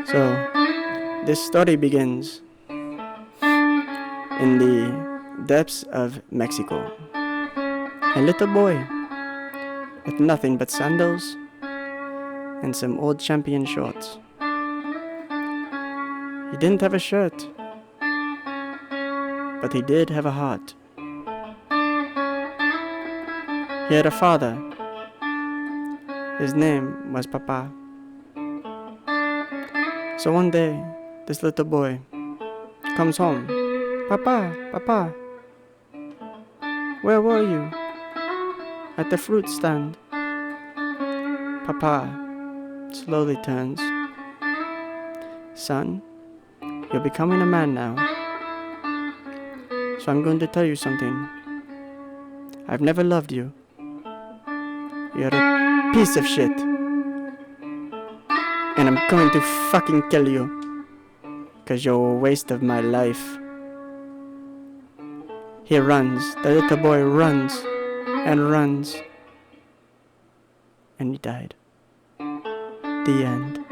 So, this story begins in the depths of Mexico. A little boy with nothing but sandals and some old champion shorts. He didn't have a shirt, but he did have a heart. He had a father. His name was Papa. So one day, this little boy comes home. Papa, Papa, where were you? At the fruit stand. Papa slowly turns. Son, you're becoming a man now. So I'm going to tell you something. I've never loved you. You're a piece of shit. And I'm going to fucking kill you. 'Cause you're a waste of my life. He runs. The little boy runs and runs. And he died. The end.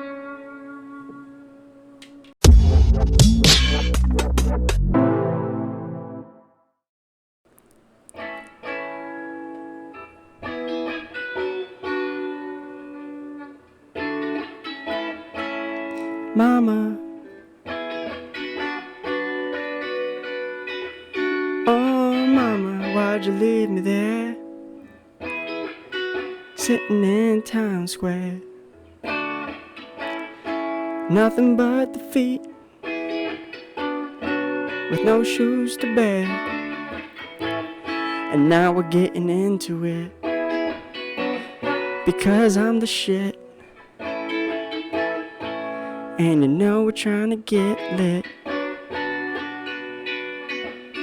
Mama, oh mama, why'd you leave me there? Sitting in town square. Nothing but the feet, with no shoes to bear. And now we're getting into it, because I'm the shit. And you know we're trying to get lit.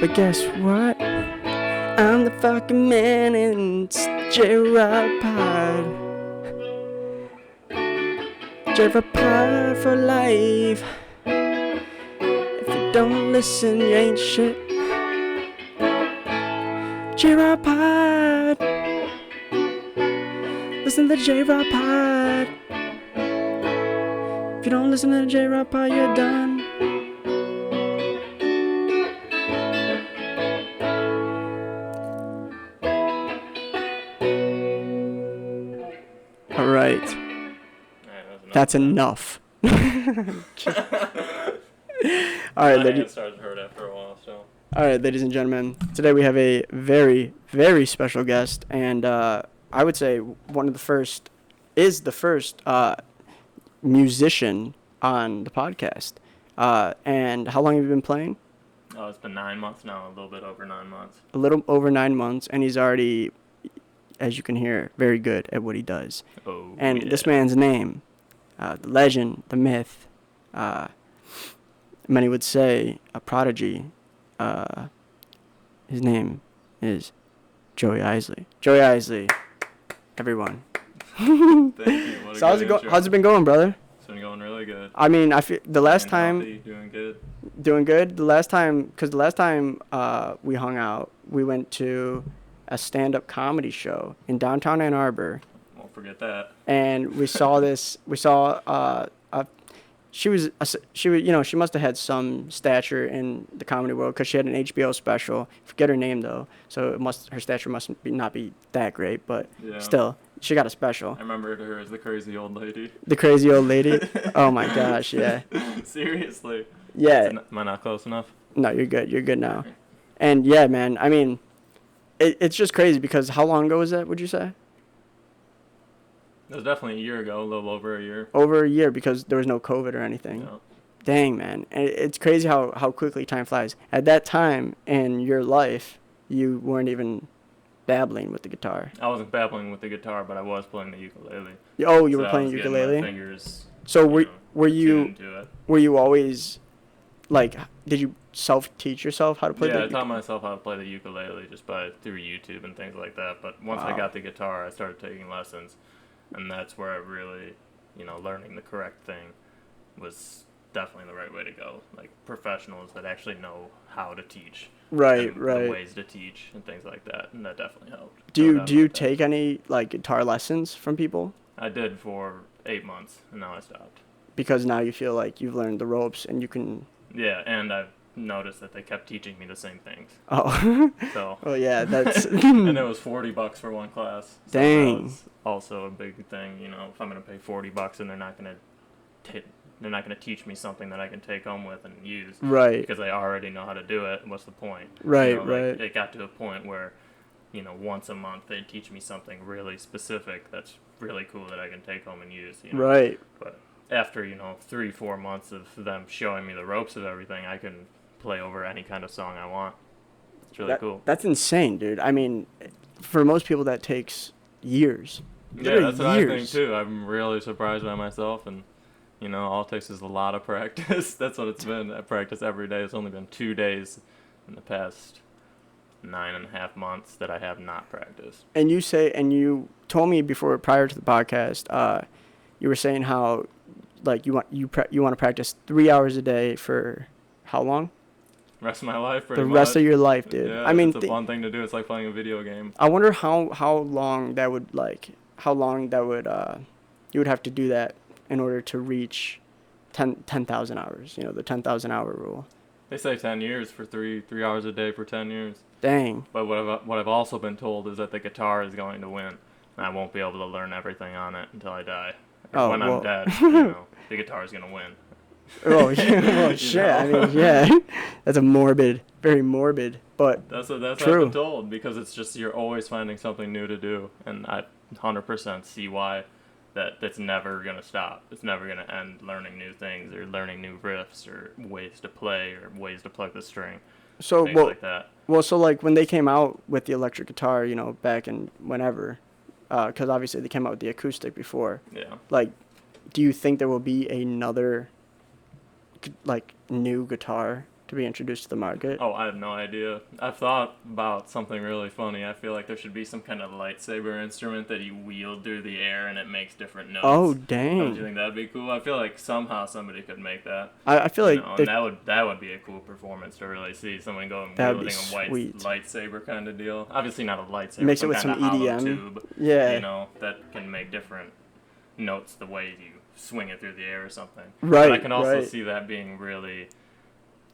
But guess what? I'm the fucking man, and it's Jrod Pod. Jrod Pod for life. If you don't listen, you ain't shit. Jrod Pod. Listen to Jrod Pod. If you don't listen to Jrod Pod, you're done. All right. That's enough. All right, ladies. Started to hurt after a while, so. All right, ladies and gentlemen. Today we have a very, very special guest, and I would say the first musician on the podcast. And how long have you been playing? Oh, it's been 9 months now, a little bit over 9 months. A little over 9 months, and he's already, as you can hear, very good at what he does. Oh, and yeah. This man's name, the legend, the myth, many would say a prodigy, his name is Joey Eisele. Joey Eisele, everyone. Thank you. What a So how's it been going, brother? It's been going really good. I mean, I feel the last time Healthy, doing good. doing good. The last time we hung out, we went to a stand-up comedy show in downtown Ann Arbor, Won't forget that. and we saw she must have had some stature in the comedy world because she had an HBO special. Forget her name though, so her stature must not be that great, but Yeah. still, she got a special. I remember her as the crazy old lady. The crazy old lady. Oh my gosh, yeah. Seriously. Yeah. Am I not close enough? No, you're good. You're good now. And yeah, man, I mean, it's just crazy because how long ago was that, would you say? It was definitely a year ago, a little over a year. Over a year because there was no COVID or anything. No. Dang, man. And it's crazy how quickly time flies. At that time in your life, you weren't even dabbling with the guitar. I wasn't babbling with the guitar, but I was playing the ukulele. Oh, you were So I playing was getting ukulele? my fingers, So were you to it. were you always, like, did you self-teach yourself how to play the I taught myself how to play the ukulele just through YouTube and things like that. But once I got the guitar, I started taking lessons, and that's where I really, learning the correct thing was definitely the right way to go. Like professionals that actually know how to teach, right, the ways to teach and things like that, and that definitely helped. Do you take any like guitar lessons from people? I did for 8 months, and now I stopped. because now you feel like you've learned the ropes and you can. Yeah, and I've noticed that they kept teaching me the same things. Oh. So. Oh yeah, that's. And it was $40 for one class. So Dang. that was also a big thing. You know, if I'm gonna pay $40 and they're not gonna teach me something that I can take home with and use. Right. Because I already know how to do it. What's the point? Right. You know, right. Like, it got to a point where, you know, once a month they'd teach me something really specific that's really cool that I can take home and use. You know? Right. But after, 3-4 months of them showing me the ropes of everything, I can play over any kind of song I want. It's really cool. That's insane, dude. I mean, for most people that takes years. Yeah, that's what I think too. I'm really surprised by myself, and all it takes is a lot of practice. That's what it's been. I practice every day. It's only been 2 days in the past 9.5 months that I have not practiced. And you told me prior to the podcast, you were saying how, like, you want to practice 3 hours a day for how long? Rest of my life, the rest of your life, dude. Yeah, I mean, it's a fun thing to do. It's like playing a video game. I wonder how long that would you would have to do that in order to reach 10,000 hours. The 10,000 hour rule. They say 10 years for 3 hours a day for 10 years. Dang. But what I've also been told is that the guitar is going to win, and I won't be able to learn everything on it until I die. I'm dead, the guitar is gonna win. Oh, yeah, well, shit. I mean, yeah, that's very morbid, but that's true. What I've been told, because it's just you're always finding something new to do, and I 100% see why that's never gonna stop. It's never gonna end learning new things or learning new riffs or ways to play or ways to plug the string. So things like that. Well, so like when they came out with the electric guitar, back in whenever, because obviously they came out with the acoustic before. Yeah. Like, do you think there will be another, like, new guitar to be introduced to the market? Oh, I have no idea. I've thought about something really funny. I feel like there should be some kind of lightsaber instrument that you wield through the air and it makes different notes. Oh, dang. Don't you think that'd be cool? I feel like somehow somebody could make that. I feel like and that would be a cool performance to really see someone going wielding a white lightsaber kind of deal. Obviously not a lightsaber. Mix it with some EDM. Tube, yeah. That can make different notes the way you swing it through the air or something. Right. But I can also see that being really,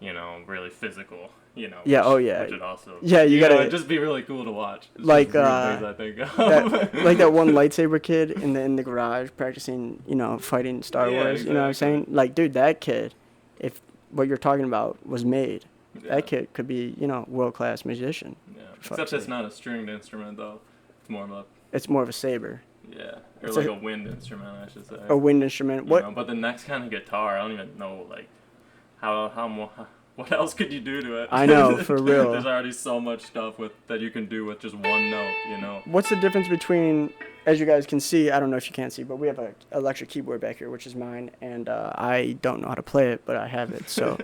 really physical. Yeah. Which would also. Yeah, you gotta. It'd just be really cool to watch. It's like things I think of. like that one lightsaber kid in the garage practicing, fighting Star Wars. Exactly. You know what I'm saying? Like, dude, that kid, if what you're talking about was made, that kid could be, world-class musician. Yeah. Except it's not a stringed instrument though. It's more of a saber. Yeah, or like a wind instrument, I should say. A wind instrument. What? But the next kind of guitar, I don't even know, like, what else could you do to it? I know, for real. There's already so much stuff that you can do with just one note, What's the difference between, as you guys can see, I don't know if you can see, but we have an electric keyboard back here, which is mine, and I don't know how to play it, but I have it. So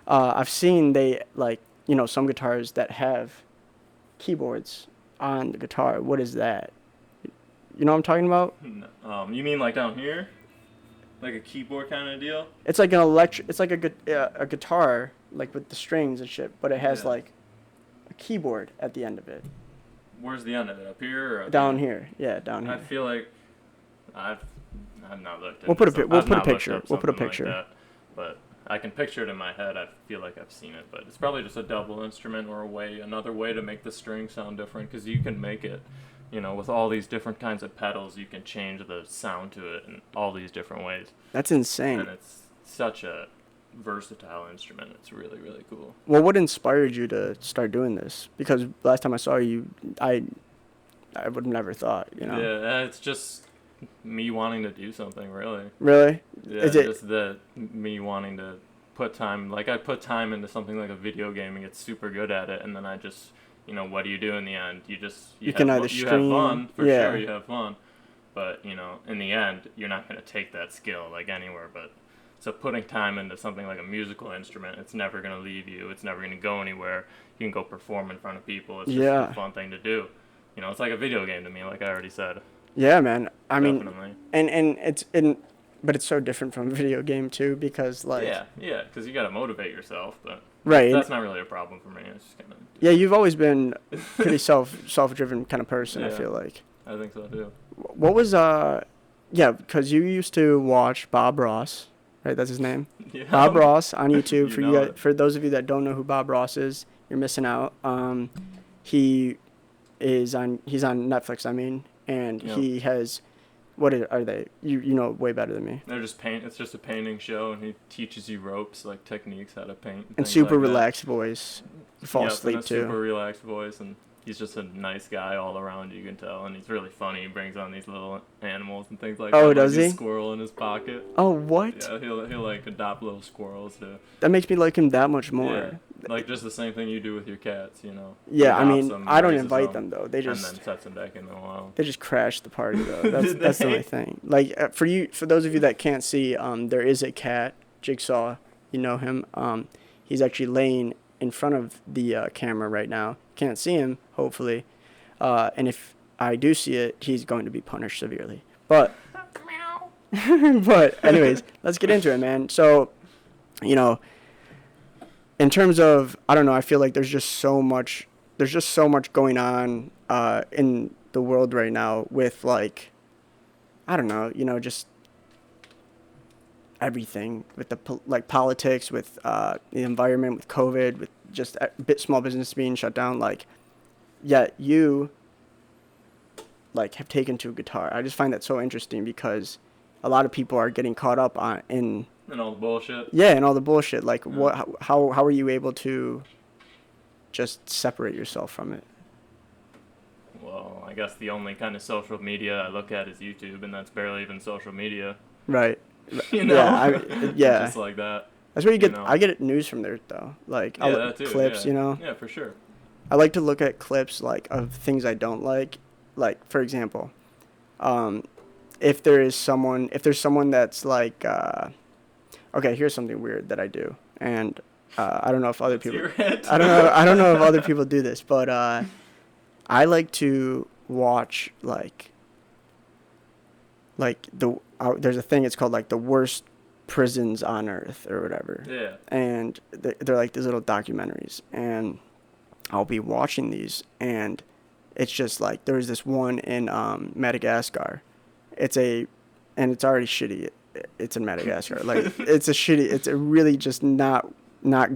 I've seen some guitars that have keyboards on the guitar. What is that? You know what I'm talking about? You mean like down here? Like a keyboard kind of deal? It's like it's like a guitar, like with the strings and shit, but it has like a keyboard at the end of it. Where's the end of it? Up here or up down here? Yeah, down here. I feel like I've not looked at We'll put a picture. We'll put a picture. Like that, but I can picture it in my head. I feel like I've seen it, but it's probably just a double instrument or another way to make the string sound different, because you can make it, with all these different kinds of pedals, you can change the sound to it in all these different ways. That's insane. And it's such a versatile instrument. It's really, really cool. Well, what inspired you to start doing this? Because last time I saw you, I would have never thought, Yeah, it's just me wanting to do something, really. Really? Yeah, just me wanting to put time. Like, I put time into something like a video game and get super good at it, and then I just, what do you do in the end? You have fun, for sure, you have fun. But, in the end, you're not going to take that skill, like, anywhere. But so putting time into something like a musical instrument, it's never going to leave you. It's never going to go anywhere. You can go perform in front of people. It's just a fun thing to do. It's like a video game to me, like I already said. Yeah, man. I Definitely. mean, but it's so different from a video game too, because like. Yeah, because you got to motivate yourself, but. Right. That's not really a problem for me. It's just kind of. Yeah, you've always been pretty self-driven kind of person. I feel like. I think so too. What was because you used to watch Bob Ross, right? That's his name. Yeah. Bob Ross on YouTube. You For know you, it. for those of you that don't know who Bob Ross is, you're missing out. He is on. He's on Netflix. I mean, and Yep. he has. Are they? You know way better than me. They're just paint. It's just a painting show, and he teaches you ropes, like techniques, how to paint. And things super like that. relaxed voice. You fall Yep, asleep and a too. super relaxed voice, and he's just a nice guy all around. You can tell, and he's really funny. He brings on these little animals and things like that. Oh, does like he? A squirrel in his pocket. Oh, what? Yeah, he'll like adopt little squirrels to. That makes me like him that much more. Yeah, like just the same thing you do with your cats, you know. Yeah, I Adopts mean, them, I don't raises invite them though. They and just then sets them back in the wild. they just crash the party though. That's Did that's the they? only thing. Like for those of you that can't see, there is a cat, Jigsaw. You know him. He's actually laying in front of the camera right now. Can't see him, hopefully. And if I do see it, he's going to be punished severely. But but anyways, let's get into it, man. So, you know, in terms of, I don't know, I feel like there's just so much going on in the world right now with, like, I don't know, you know, just everything with the politics, with the environment, with COVID, with just small business being shut down. Like, yet you like have taken to a guitar. I just find that so interesting because a lot of people are getting caught up in And all the bullshit. yeah, and all the bullshit. Like, Yeah. how are you able to just separate yourself from it? Well, I guess the only kind of social media I look at is YouTube, and that's barely even social media. Right. You know? Yeah. Just like that. That's where you get. know. I get news from there though. Like Yeah, that too. clips, yeah. you know. Yeah, for sure. I like to look at clips like of things I don't like. Like, for example, if there's someone that's like, okay, here's something weird that I do, and I don't know if other people. I don't know if other people do this, but I like to watch like there's a thing. It's called like the worst prisons on earth or whatever. Yeah. And they're like these little documentaries, and I'll be watching these, and it's just like there's this one in Madagascar. It's already shitty. It's in Madagascar. Like it's a really just not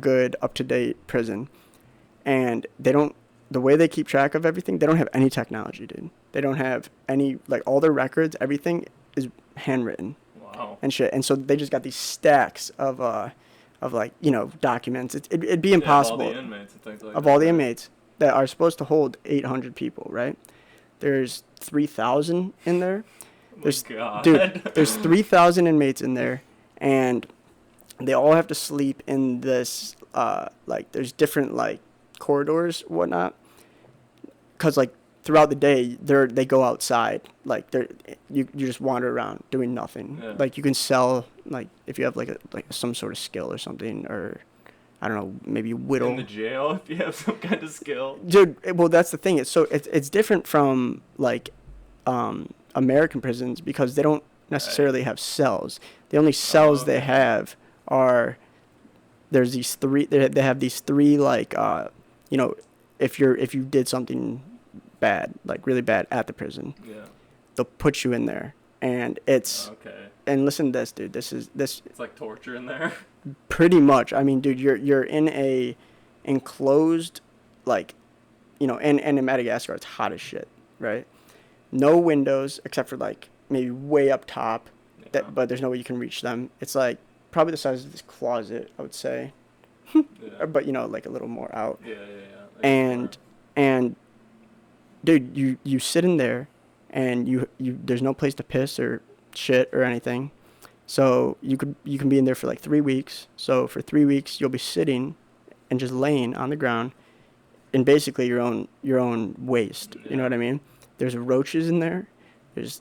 good, up to date prison, and the way they keep track of everything, they don't have any technology, dude. They don't have any, like, all their records, everything is handwritten. Wow. And shit. And so they just got these stacks of like, you know, documents. It'd be impossible. Of all the inmates and things like that. Of all the inmates that are supposed to hold 800 people, right? There's 3,000 in there. God. Dude, there's 3,000 inmates in there, and they all have to sleep in this, like, there's different, like, corridors, whatnot. Because, like, throughout the day, they go outside. Like, you just wander around doing nothing. Yeah. Like, you can sell, like, if you have, like some sort of skill or something, or, I don't know, maybe whittle. In the jail, if you have some kind of skill. Dude, well, that's the thing. It's different from, like, American prisons because they don't necessarily have cells. The only cells they have are they have these three, like, you know, if you did something bad, like really bad at the prison, Yeah. they'll put you in there, and it's Okay. and listen to this, dude. This It's like torture in there. pretty much. I mean, dude, you're in a enclosed, like, you know, and in Madagascar it's hot as shit, right? No windows except for, like, maybe way up top, Yeah. but there's no way you can reach them. It's like probably the size of this closet, I would say, Yeah. but, you know, like a little more out. Yeah. And dude, you sit in there, and you there's no place to piss or shit or anything, so you can be in there for like 3 weeks. So for 3 weeks you'll be sitting and just laying on the ground in basically your own waste. You know what I mean? There's roaches in there. There's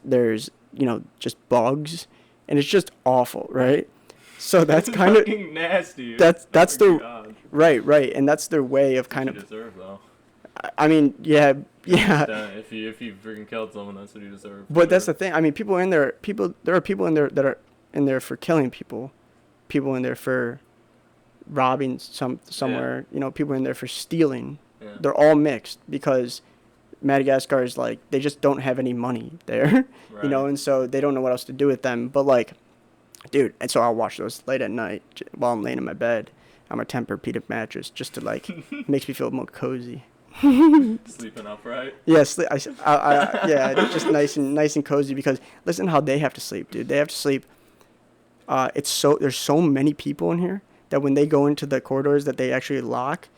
you know, just bugs, and it's just awful, right? So that's kind of nasty. that's Oh, the God. right, and that's their way of kind What you of. deserve, though. I mean, yeah. If you freaking killed someone, that's what you deserve. But that's the thing. I mean, there are people in there that are in there for killing people, people in there for robbing somewhere. You know, people in there for stealing. Yeah. They're all mixed because Madagascar is like, they just don't have any money there, Right. you know, and so they don't know what else to do with them. But, like, dude. And so I'll watch those late at night while I'm laying in my bed on my Tempur-Pedic mattress, just to like makes me feel more cozy. Sleeping upright. Yeah, yeah, just nice and cozy because listen how they have to sleep, dude. They have to sleep. There's so many people in here that when they go into the corridors that they actually lock,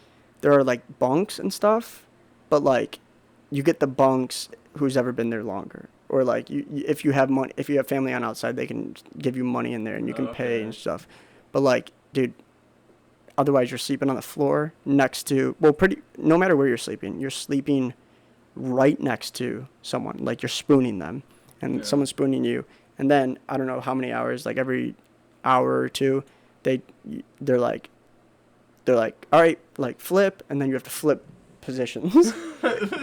there are like bunks and stuff, but like you get the bunks who's ever been there longer, or like if you have money, if you have family on outside, they can give you money in there and you can pay and stuff. But like, dude, otherwise you're sleeping on the floor next to no matter where you're sleeping right next to someone, like you're spooning them and someone's spooning you. And then I don't know how many hours, like every hour or two, they're like, all right, like flip, and then you have to flip positions.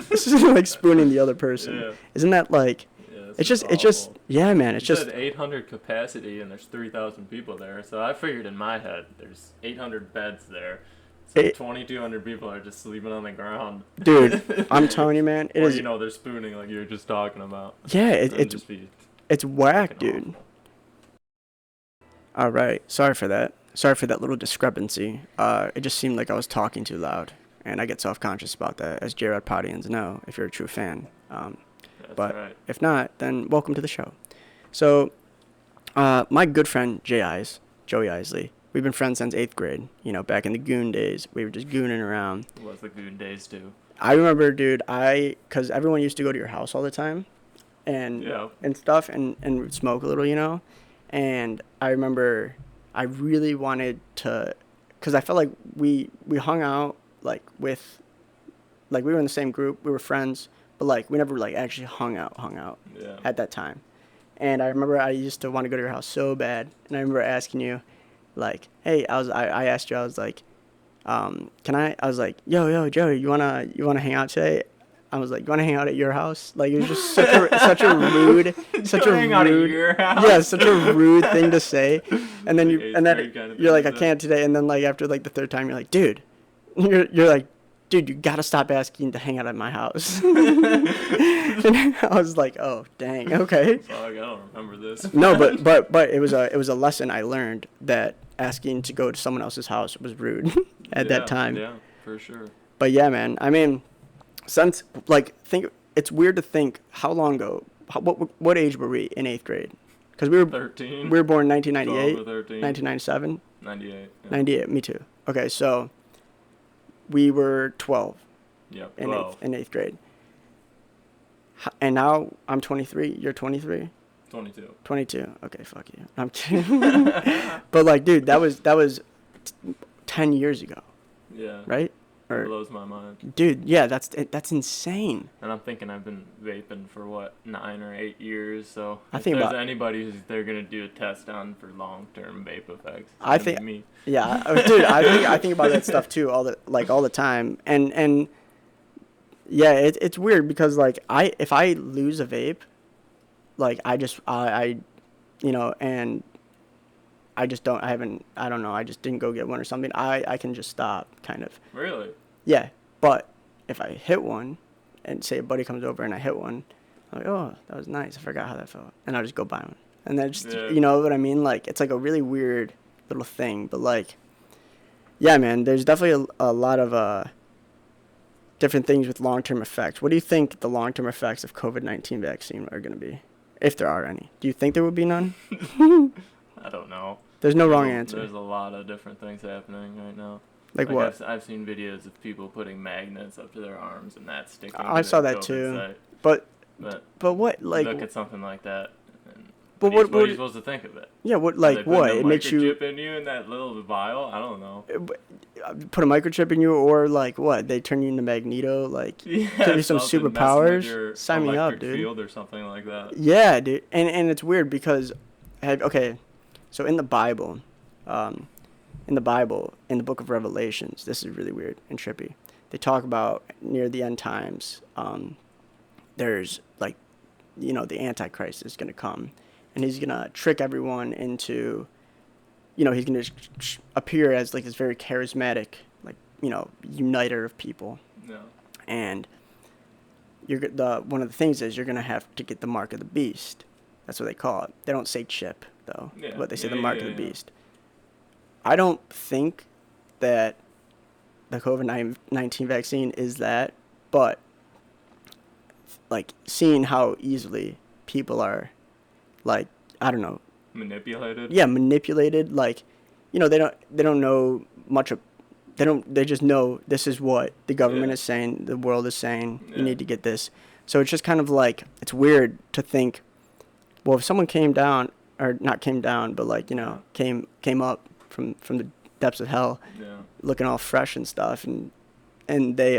This is like spooning the other person. Yeah. Isn't that like? Yeah, it's just yeah, man. It's you just said 800 capacity, and there's 3,000 people there. So I figured in my head there's 800 beds there. So 2,200 people are just sleeping on the ground. Dude, I'm telling you, man. It or, is. they're spooning like you were just talking about. Yeah, it's whack, dude. Awful. All right, sorry for that. Sorry for that little discrepancy. It just seemed like I was talking too loud, and I get self-conscious about that, as Jrod Podians know, if you're a true fan. But right. If not, then welcome to the show. So, my good friend Joey Eisele, we've been friends since 8th grade. Back in the goon days, we were just gooning around. What was the goon days do? I remember, dude, because everyone used to go to your house all the time, and stuff, and would smoke a little, and I remember I really wanted to, because I felt like we hung out, like, we were in the same group, we were friends, but, like, we never, like, actually hung out at that time. And I remember I used to want to go to your house so bad, and I remember asking you, like, hey, I asked you, I was like, I was like, yo, Joey, you wanna hang out today? I was like, you wanna hang out at your house? Like, it was just such a rude, out at your house? Yeah, such a rude thing to say. And then you're like, I can't today. And then like after like the third time, you're like, dude, you're like, dude, you gotta stop asking to hang out at my house. And I was like, oh, dang, okay. I don't remember this. No, but it was a lesson I learned that asking to go to someone else's house was rude at that time. Yeah, for sure. But yeah, man, I mean, since it's weird to think how long ago, what age were we in 8th grade? Because we were 13. We were born in 1998, 1997, 1997. 98. Yeah. 98. Me too. Okay, so we were 12. Yep. In 8th grade. And now I'm 23. You're 23. 22. 22. Okay, fuck you. I'm kidding. But like, dude, that was 10 years ago. Yeah. Right? It blows my mind. Dude, yeah, that's insane. And I'm thinking I've been vaping for 9 or 8 years, so if there's anybody who's they're gonna do a test on for long-term vape effects, I think me. Yeah, dude, I think about that stuff too all the time, and yeah, it's weird because like if I lose a vape, like I just and I just don't I just didn't go get one or something, I can just stop kind of. Really? Yeah, but if I hit one, and say a buddy comes over and I hit one, I'm like, oh, that was nice. I forgot how that felt, and I'll just go buy one, and then just you know what I mean? Like it's like a really weird little thing, but like, yeah, man, there's definitely a lot of different things with long-term effects. What do you think the long-term effects of COVID-19 vaccine are going to be, if there are any? Do you think there would be none? I don't know. There's no wrong answer. There's a lot of different things happening right now. Like what? I've seen videos of people putting magnets up to their arms and that sticking. I saw that too. But what, like? Look at something like that. But what are you supposed to think of it? Yeah, what, like what? It makes you. Microchip in you in that little vial? I don't know. Put a microchip in you, or like what? They turn you into Magneto, like give you some superpowers. Sign me up, dude. Field or something like that. Yeah, dude, and it's weird because, so in the Bible, in the book of Revelations, this is really weird and trippy. They talk about near the end times, there's like, the Antichrist is gonna come. And he's going to trick everyone into, he's going to appear as, like, this very charismatic, like, uniter of people. Yeah. And one of the things is you're going to have to get the mark of the beast. That's what they call it. They don't say chip. though. Yeah. What they say, Yeah, the mark yeah, of the yeah. beast. I don't think that the COVID-19 vaccine is that, but like seeing how easily people are, like, I don't know, Manipulated. yeah, manipulated. Like, they don't know much of, they just know this is what the government Yeah. is saying, the world is saying, you Yeah. need to get this. So it's just kind of like, it's weird to think, well, if someone came down, or not came down, but like, Yeah. came up from the depths of hell, Yeah. looking all fresh and stuff, and they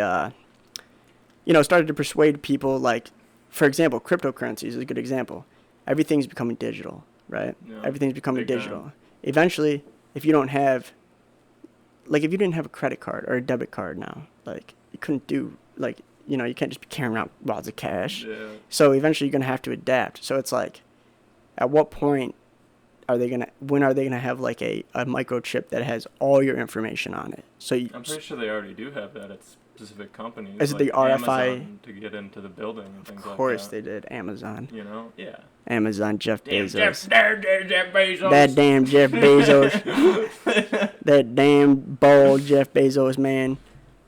started to persuade people, like, for example, cryptocurrency is a good example. Everything's becoming digital, right? Yeah. Everything's becoming Big time. digital. Eventually, if you don't have, like, if you didn't have a credit card or a debit card now, like, you couldn't do, like, you can't just be carrying around wads of cash. Yeah. So eventually you're going to have to adapt. So it's like, at what point when are they gonna have like a microchip that has all your information on it? So I'm pretty sure they already do have that at specific companies. Is it like the RFI? Amazon to get into the building and things like that. Of course they did. Amazon. Yeah. Amazon, Jeff Damn, Bezos. Jeff Bezos. That damn Jeff Bezos. That damn bald Jeff Bezos, man.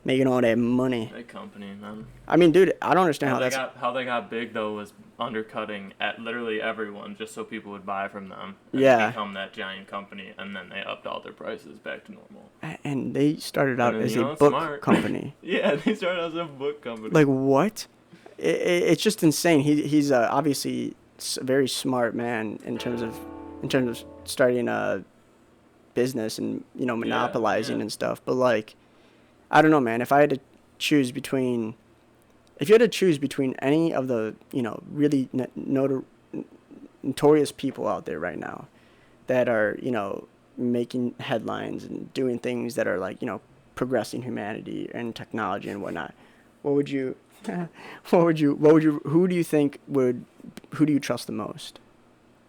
Making all that money. That company, man. I mean, dude, I don't understand How they got big though was undercutting at literally everyone just so people would buy from them. And Yeah. become that giant company, and then they upped all their prices back to normal. And they started out And, as you a know, book smart. company. Yeah, they started as a book company. Like, what? It's just insane. He's obviously a very smart man in terms of starting a business and monopolizing and stuff. But like, I don't know, man. If you had to choose between any of the really notorious people out there right now that are making headlines and doing things that are like progressing humanity and technology and whatnot, who do you trust the most?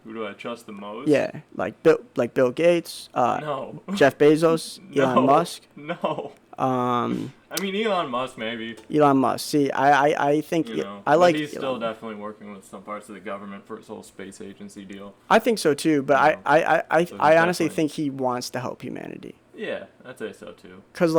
Who do I trust the most? Yeah, like Bill Gates, No. Jeff Bezos, No. Elon Musk. No. I mean, Elon Musk maybe. Elon Musk. See, I think I like. He's still Elon. definitely working with some parts of the government for his whole space agency deal. I think so too, but I honestly definitely- think he wants to help humanity. Yeah, I'd say so too. Cause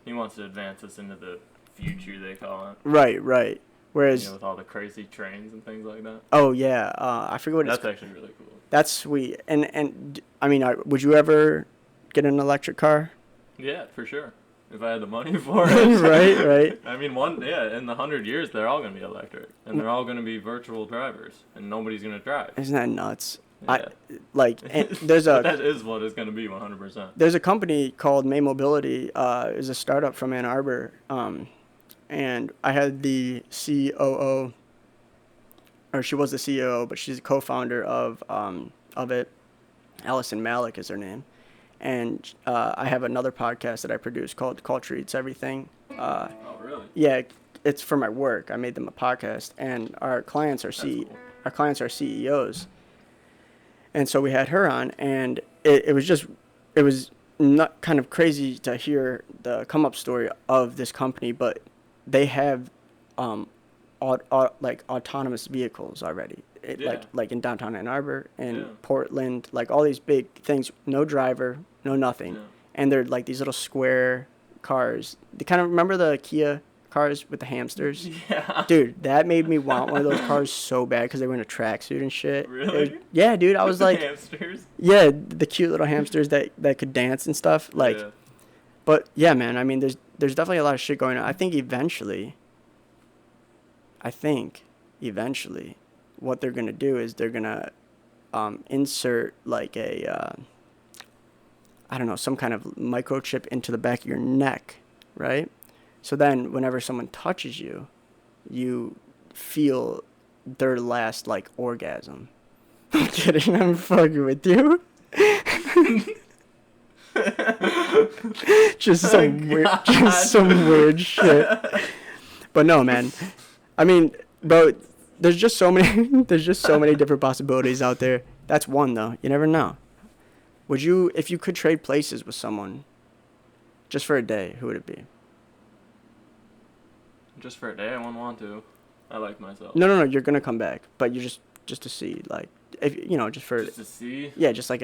He wants to advance us into the future, they call it. right. Whereas With all the crazy trains and things like that. oh yeah, I forget what That's actually really cool. That's sweet. And I mean, would you ever get an electric car? Yeah, for sure. If I had the money for it. right. I mean, in the 100 years, they're all going to be electric. And they're all going to be virtual drivers. And nobody's going to drive. Isn't that nuts? Yeah. That is what it's going to be 100%. There's a company called May Mobility. Is a startup from Ann Arbor. And I had the COO, or she was the CEO, but she's a co-founder of it. Allison Malik is her name. And I have another podcast that I produce called Culture Eats Everything. Oh, really? Yeah, it's for my work. I made them a podcast, and our clients are our clients are CEOs. And so we had her on, and it was not kind of crazy to hear the come up story of this company, but they have like autonomous vehicles already. Like in downtown Ann Arbor and Portland, like all these big things, no driver, no nothing. Yeah. And they're like these little square cars. They kind of remember the Kia cars with the hamsters? Yeah. Dude, that made me want one of those cars so bad because they were in a tracksuit and shit. Really? Yeah, dude. I was like, hamsters? Yeah, the cute little hamsters that could dance and stuff. Like, Yeah. But yeah, man. I mean, there's definitely a lot of shit going on. I think eventually, what they're gonna do is they're gonna insert like a I don't know, some kind of microchip into the back of your neck, right? So then whenever someone touches you, you feel their last like orgasm. I'm kidding. I'm fucking with you. just some weird shit. But no, man. I mean, bro, there's just so many different possibilities out there. That's one though. You never know. Would you, if you could trade places with someone, just for a day, who would it be? Just for a day, I wouldn't want to. I like myself. No. You're gonna come back, but you just to see, like, if just for Just to see. yeah, just like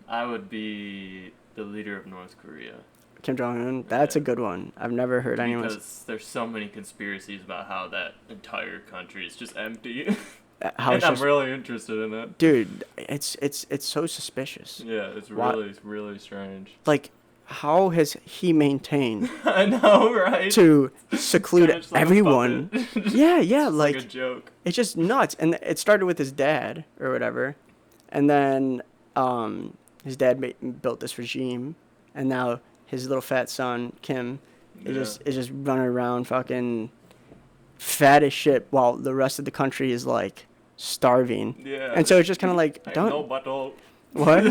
I would be the leader of North Korea. Kim Jong-un. That's a good one. I've never heard anyone. Because there's so many conspiracies about how that entire country is just empty. How and I'm really interested in it. Dude, it's so suspicious. Yeah, it's really strange. Like, how has he maintained I know, right? to seclude everyone? Yeah, like a joke. It's just nuts. And it started with his dad or whatever. And then his dad built this regime, and now his little fat son, Kim, is just running around fucking fat as shit while the rest of the country is like starving. Yeah. And so it's just kind of like, don't. No butthole. What?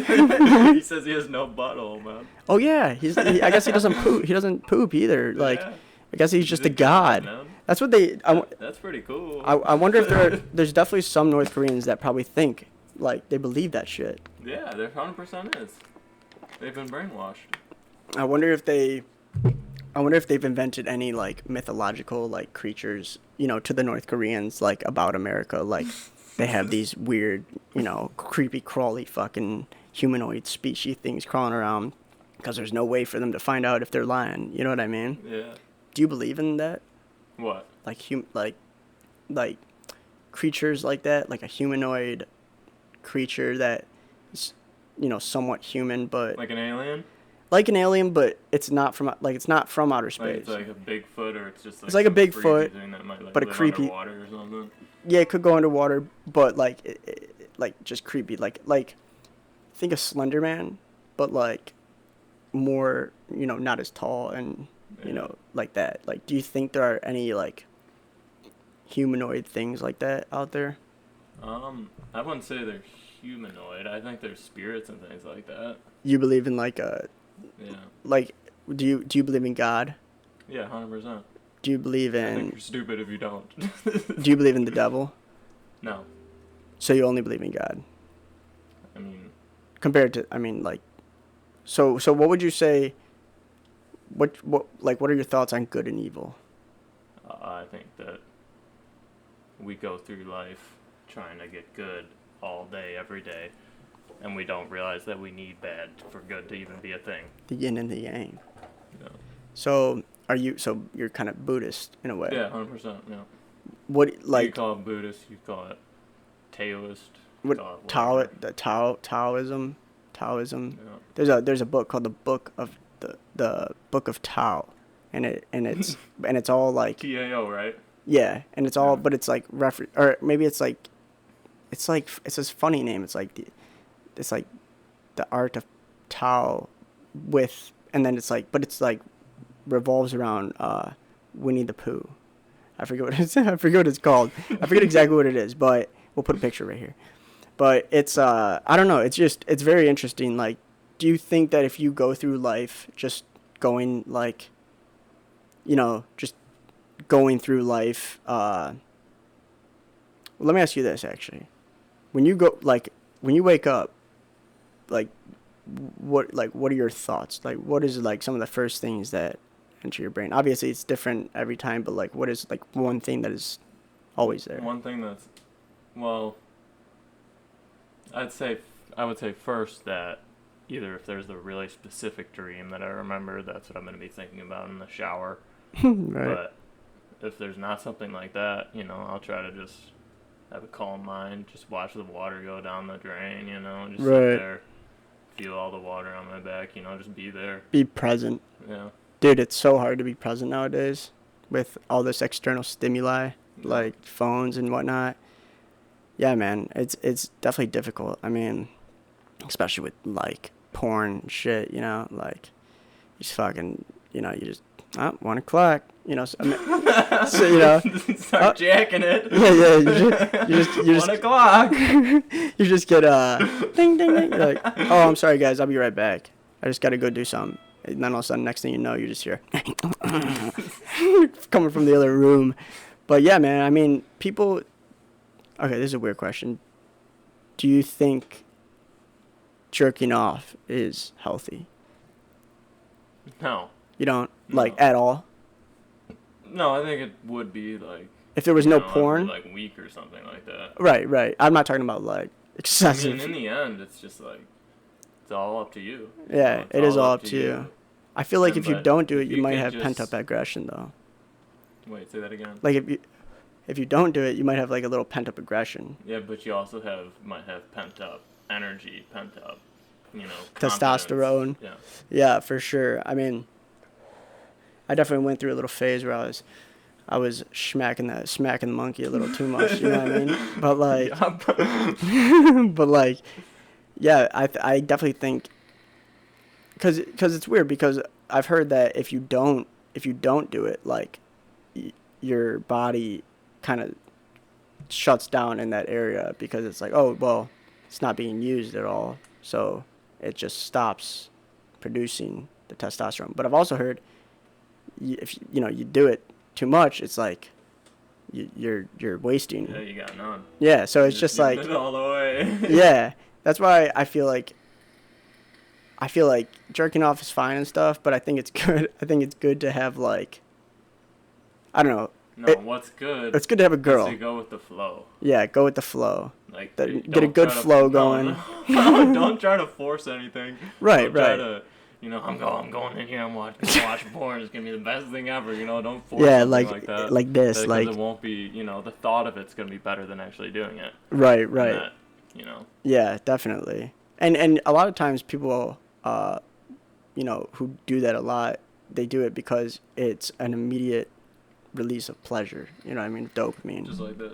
He says he has no butthole, man. Oh yeah, I guess he doesn't poop. He doesn't poop either. Like, I guess he's just a god. That's what they. That's pretty cool. I wonder if there's definitely some North Koreans that probably think like they believe that shit. Yeah, there 100% is. They've been brainwashed. I wonder if they've invented any like mythological like creatures, to the North Koreans, like about America. Like they have these weird, creepy crawly fucking humanoid species things crawling around because there's no way for them to find out if they're lying. You know what I mean? Yeah. Do you believe in that? What? Like creatures like that, like a humanoid creature that is, somewhat human, but like an alien. Like an alien, but it's not from outer space. Like it's like a Bigfoot, or it's just like it's like a Bigfoot, that might, but a creepy. Underwater or something. Yeah, it could go underwater, but like just creepy. Like think of Slender Man, but like more, not as tall and like that. Like, do you think there are any like humanoid things like that out there? I wouldn't say they're humanoid. I think they're spirits and things like that. You believe in like a. Yeah. Like, do you believe in God? Yeah, 100%. Do you believe in? I think you're stupid if you don't. Do you believe in the devil? No. So you only believe in God? I mean. Compared to, like, so what would you say? What are your thoughts on good and evil? I think that we go through life trying to get good all day, every day. And we don't realize that we need bad for good to even be a thing. The yin and the yang. Yeah. So you're kind of Buddhist in a way. Yeah, 100%. Yeah. What like? You call it Buddhist. You call it Taoist. Taoism. Yeah. There's a book called the Book of Tao, and it's all like Tao, right? Yeah, and it's all, but it's like or maybe it's this funny name. It's like the art of Tao and then it's like, but it's like revolves around Winnie the Pooh. I forget what it's called. I forget exactly what it is, but we'll put a picture right here. But it's I don't know. It's very interesting. Like, do you think that if you go through life just going like, just going through life, well, let me ask you this actually. When you wake up, like, what are your thoughts? Like, what is like some of the first things that enter your brain? Obviously, it's different every time, but like, what is like one thing that is always there? One thing that's, well, I would say first that either if there's a really specific dream that I remember, that's what I'm going to be thinking about in the shower. Right. But if there's not something like that, I'll try to just have a calm mind, just watch the water go down the drain, just sit there, feel all the water on my back, just be there. Be present. Yeah. Dude, it's so hard to be present nowadays with all this external stimuli, like phones and whatnot. Yeah, man, it's definitely difficult. I mean, especially with like porn and shit, like you just fucking, you just 1 o'clock, start jacking it. Yeah, you just 1 o'clock. You just get ding ding ding. You're like, oh, I'm sorry guys, I'll be right back. I just gotta go do something. And then all of a sudden, next thing you know, you just hear coming from the other room. But yeah, man, I mean, people. Okay, this is a weird question. Do you think jerking off is healthy? No. You don't? Like, at all? No, I think it would be, like, if there was no every, porn, like week or something like that. right. I'm not talking about like excessive. I mean, in the end, it's just like it's all up to you. Yeah, it is all up to you. I feel like if you don't do it, you might have pent up aggression though. Wait, say that again. Like if you don't do it, you might have like a little pent up aggression. Yeah, but you also might have pent up energy, pent up, testosterone. Yeah. Yeah, for sure. I mean, I definitely went through a little phase where I was smacking the monkey a little too much. You know what I mean? But like, but like, yeah, I definitely think, cause it's weird because I've heard that if you don't do it, like, your body kind of shuts down in that area because it's like, oh well, it's not being used at all, so it just stops producing the testosterone. But I've also heard if you do it too much, it's like you're wasting. Yeah, you got none. Yeah, so it's just like it all the way. Yeah, that's why I feel like jerking off is fine and stuff, but I think it's good. I think it's good to have like, I don't know. No, what's good? It's good to have a girl. To go with the flow. Yeah, go with the flow. Like get a good flow going. No, don't try to force anything. Right. Try to, I'm going in here. I'm watching porn. It's gonna be the best thing ever. Don't force like that. Like this. Because like it won't be. The thought of it's gonna be better than actually doing it. Right. That, Yeah, definitely. And a lot of times people, who do that a lot, they do it because it's an immediate release of pleasure. You know what I mean? Dopamine. Just like this.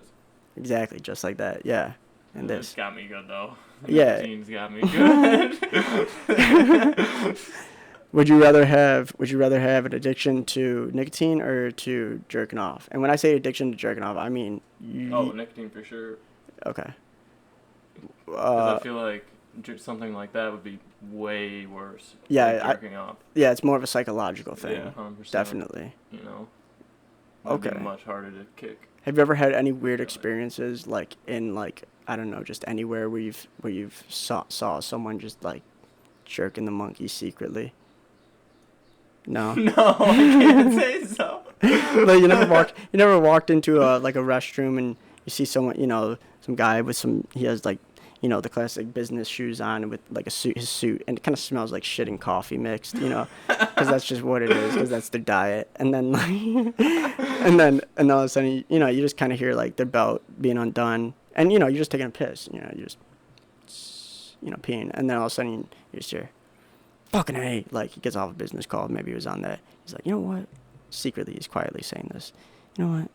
Exactly, just like that. Yeah. And this got me good though. Yeah. Nicotine's got me good. Would you rather have an addiction to nicotine or to jerking off? And when I say addiction to jerking off, I mean nicotine for sure. Okay. Because I feel like something like that would be way worse. Yeah, jerking off. Yeah, it's more of a psychological thing. Yeah, 100%. Definitely. Okay. Be much harder to kick. Have you ever had any weird experiences, like in like, I don't know, just anywhere where you've saw someone just like jerking the monkey secretly? No. No, I can't say so. Like you never walked into a restroom and you see someone, some guy with he has like, the classic business shoes on with like his suit, and it kind of smells like shit and coffee mixed, because that's just what it is, because that's their diet. And then like, and all of a sudden, you just kind of hear like their belt being undone, and you're just taking a piss, you're just, peeing, and then all of a sudden you just hear, fucking A, like he gets off a business call, maybe he was on that. He's like, you know what? Secretly, he's quietly saying this. You know what?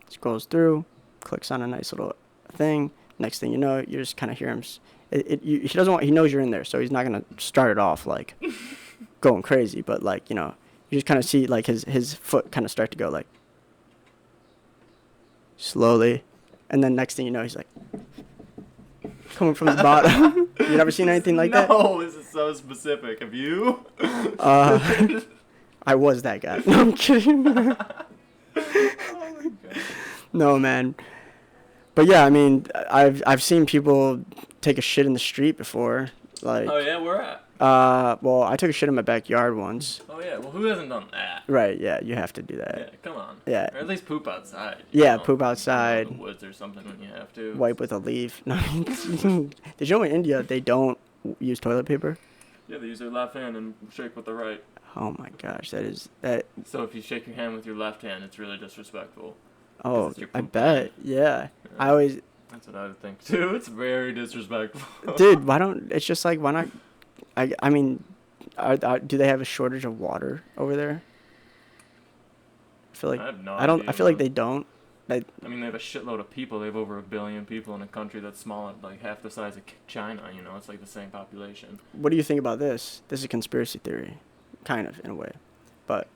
Scrolls through, clicks on a nice little thing. Next thing you know, you just kind of hear him. He knows you're in there, so he's not gonna start it off like going crazy. But like, you just kind of see like his foot kind of start to go like slowly, and then next thing you know, he's like coming from the bottom. You never seen anything like that? No, this is so specific. Have you? I was that guy. No, I'm kidding. Oh my God. No, man. But yeah, I mean, I've seen people take a shit in the street before. Like. Oh yeah, where at? Well, I took a shit in my backyard once. Oh yeah, well who hasn't done that? Right, yeah, you have to do that. Yeah, come on. Yeah. Or at least poop outside. Yeah, poop outside. In the woods or something when you have to. Wipe with a leaf. No, did you know in India they don't use toilet paper? Yeah, they use their left hand and shake with the right. Oh my gosh, that. So if you shake your hand with your left hand, it's really disrespectful. Oh, I bet. Yeah. I always. That's what I would think too. It's very disrespectful. Dude, why don't? It's just like, why not? I mean, do they have a shortage of water over there? I feel like I have no I don't. idea, I feel like they don't. I mean, they have a shitload of people. They have over 1 billion people in a country that's small, like half the size of China. It's like the same population. What do you think about this? This is a conspiracy theory, kind of in a way, but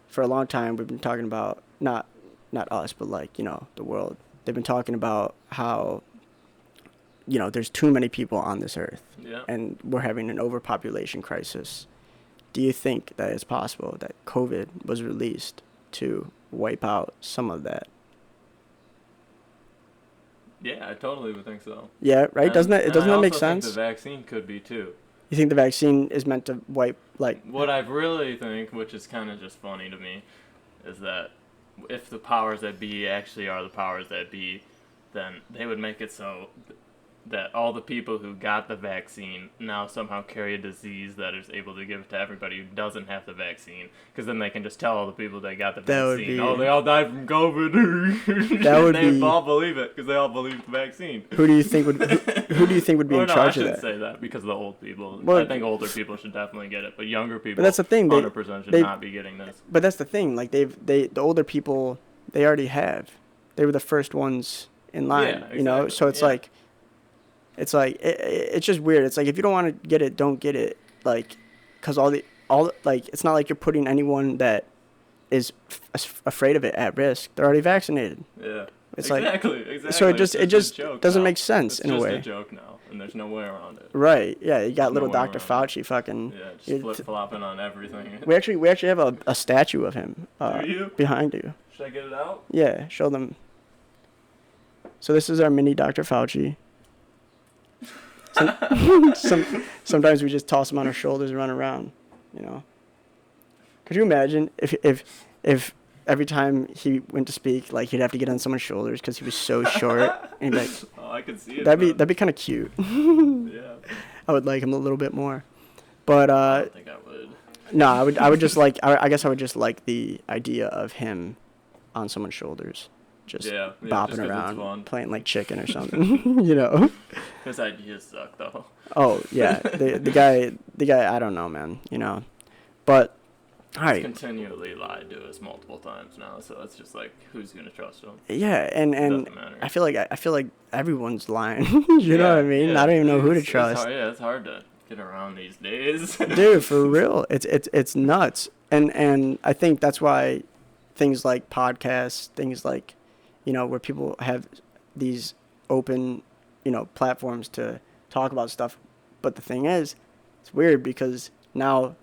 for a long time we've been talking about not us, but like the world. They've been talking about how there's too many people on this earth, yeah, and we're having an overpopulation crisis. Do you think that it's possible that COVID was released to wipe out some of that? Yeah, I totally would think so. Yeah, right? And, doesn't that make sense? I also think the vaccine could be too. You think the vaccine is meant to wipe, like... What I really think, which is kind of just funny to me, is that if the powers that be actually are the powers that be, then they would make it so that all the people who got the vaccine now somehow carry a disease that is able to give it to everybody who doesn't have the vaccine. Because then they can just tell all the people that got the vaccine, oh, they all died from COVID. That would they all believe it because they all believe the vaccine. Who do you think would be in charge of that? I should say that because of the old people. Well, I think older people should definitely get it, but younger people, but that's the thing, 100% should not be getting this. But that's the thing, like the older people, they already have. They were the first ones in line, exactly. you know. So it's like. It's just weird. It's like if you don't want to get it, don't get it. Like, cause all like it's not like you're putting anyone that is afraid of it at risk. They're already vaccinated. Yeah. It's exactly. So it just doesn't make sense in a way. It's just a joke now, and there's no way around it. Right. Yeah. You got little Dr. Fauci fucking. Yeah. Just flip flopping on everything. We actually have a statue of him. Do you? Behind you. Should I get it out? Yeah. Show them. So this is our mini Dr. Fauci. Sometimes we just toss him on our shoulders and run around, you know. Could you imagine if every time he went to speak, like he'd have to get on someone's shoulders because he was so short, and like, oh, I could see it. That'd be kind of cute. Yeah. I would like him a little bit more, but I don't think I would. No, I would just like I guess I would just like the idea of him on someone's shoulders. Just bopping just around, playing like chicken or something, you know. His ideas suck, though. Oh yeah, the guy. I don't know, man. You know, but all right. He's continually lied to us multiple times now, so it's just like, who's gonna trust him? Yeah, and I feel like everyone's lying. You know what I mean? Yeah, I don't even know who to trust. It's hard to get around these days. Dude, for real, it's nuts, and I think that's why things like podcasts, things like, you know, where people have these open, you know, platforms to talk about stuff. But the thing is, it's weird because now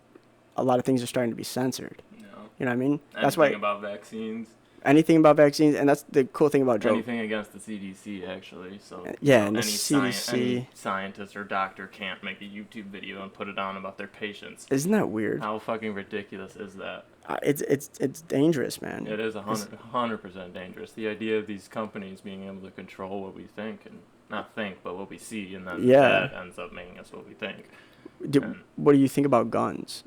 a lot of things are starting to be censored. No. You know what I mean? That's why about vaccines. Anything about vaccines, and that's the cool thing about Joe. Anything against the CDC, actually. So yeah, and the CDC. Any scientist or doctor can't make a YouTube video and put it on about their patients. Isn't that weird? How fucking ridiculous is that? It's dangerous, man. It is 100% dangerous. The idea of these companies being able to control what we think, and not think, but what we see, and then that ends up making us what we think. What do you think about guns?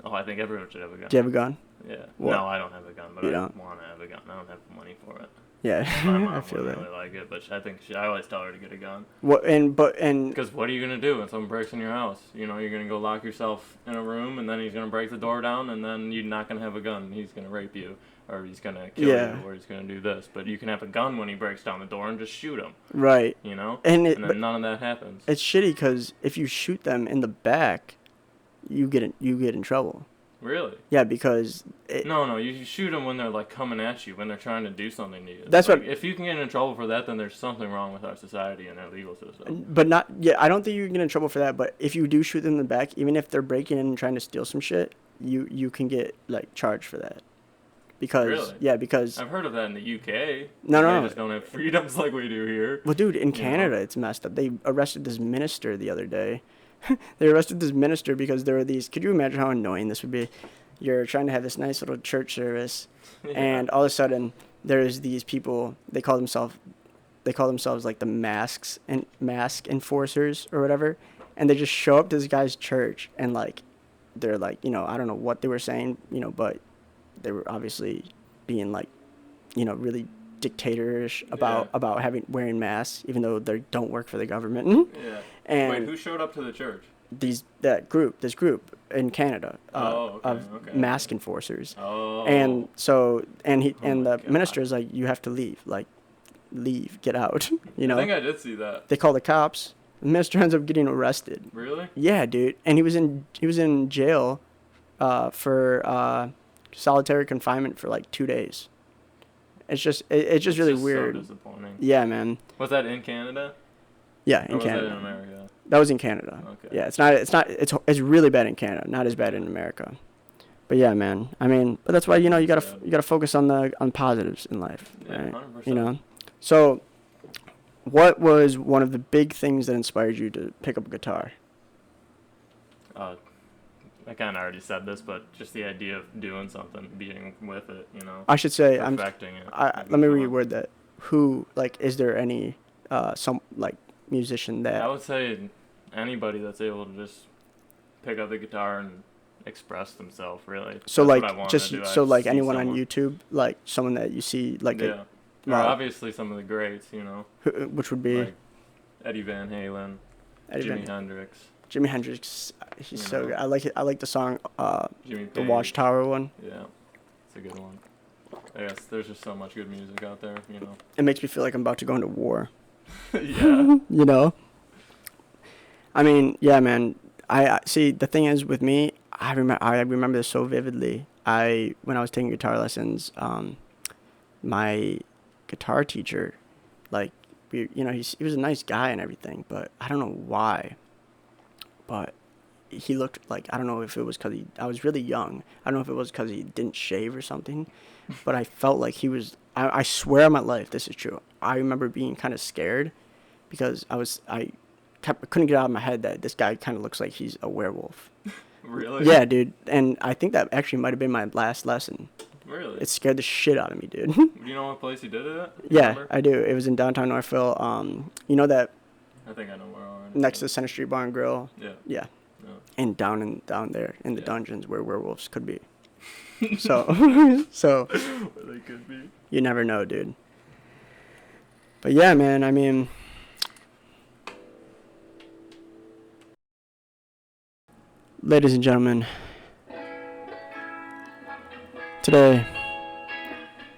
Oh, I think everyone should have a gun. Do you have a gun? Yeah. What? No, I don't have a gun, but I want to have a gun. I don't have the money for it. Yeah, my mom I feel that. Really like it, but I think I always tell her to get a gun. Because what are you gonna do when someone breaks in your house? You know, you're gonna go lock yourself in a room, and then he's gonna break the door down, and then you're not gonna have a gun. He's gonna rape you, or he's gonna kill you, or he's gonna do this. But you can have a gun when he breaks down the door and just shoot him. Right. You know, and then none of that happens. It's shitty because if you shoot them in the back, you get in trouble. Really? Yeah, because... No, you shoot them when they're, like, coming at you, when they're trying to do something to you. That's like, if you can get in trouble for that, then there's something wrong with our society and our legal system. But I don't think you can get in trouble for that, but if you do shoot them in the back, even if they're breaking in and trying to steal some shit, you can get, like, charged for that. Because... Really? Yeah, because... I've heard of that in the UK. No. They just don't have freedoms like we do here. Well, dude, in Canada, it's messed up. They arrested this minister the other day. They arrested this minister because there were these... Could you imagine how annoying this would be? You're trying to have this nice little church service, and all of a sudden there's these people. They call themselves like the mask enforcers or whatever, and they just show up to this guy's church and like they're like, you know, I don't know what they were saying, you know, but they were obviously being like, you know, really dictatorish about wearing masks, even though they don't work for the government. Yeah. And wait, who showed up to the church? This group in Canada of mask enforcers. Oh. And so the minister is like, you have to leave, get out. You know. I think I did see that. They call the cops. The minister ends up getting arrested. Really? Yeah, dude. And he was in jail for solitary confinement for like 2 days. It's just really weird. So disappointing. Yeah, man. Was that in Canada? Yeah, in or was Canada. That in America? That was in Canada. Okay. Yeah, it's really bad in Canada, not as bad in America. But yeah, man. I mean, but that's why, you know, you gotta focus on positives in life, right? 100%. You know. So, what was one of the big things that inspired you to pick up a guitar? I kind of already said this, but just the idea of doing something, being with it, you know, I should say perfecting it. let me reword that. Who, like, is there any some like musician that I would say anybody that's able to just pick up the guitar and express themselves, really. so That's like what I wanted just to do. so I like see anyone on someone. YouTube, like someone that you see like Yeah. Or obviously some of the greats, you know, which would be like Eddie Van Halen, Eddie Jimi Van Hendrix, Jimi Hendrix. He's You so know. good. I like it. I like the song Jimmy the Page. Watchtower one. Yeah, it's a good one. I guess there's just so much good music out there, you know. It makes me feel like I'm about to go into war. Yeah. You know. I mean, yeah, man. I see. The thing is with me, I remember this so vividly. When I was taking guitar lessons, my guitar teacher, like, he was a nice guy and everything, but I don't know why. But he looked like, I don't know if it was because I was really young. I don't know if it was because he didn't shave or something, but I felt like he was. I swear on my life, this is true. I remember being kind of scared because I couldn't get out of my head that this guy kind of looks like he's a werewolf. Really? Yeah, dude. And I think that actually might have been my last lesson. Really? It scared the shit out of me, dude. Do you know what place you did it at? Yeah, Remember? I do. It was in downtown Northville. You know that I think I know where already. next to the Center Street Bar and Grill? Yeah. Yeah. No. And down there in the Yeah. dungeons where werewolves could be. So They could be. you never know, dude. But yeah, man, I mean, ladies and gentlemen, today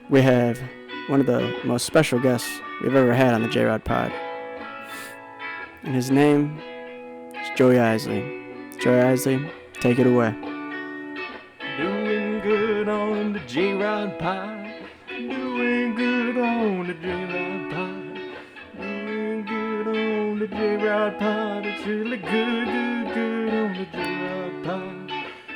we have one of the most special guests we've ever had on the Jrod Pod. And his name is Joey Eisele. Joey Eisele, take it away. Doing good on the Jrod Pod. Doing good on the Jrod Pod. Doing good on the Jrod Pod. It's really good on the Jrod Pod.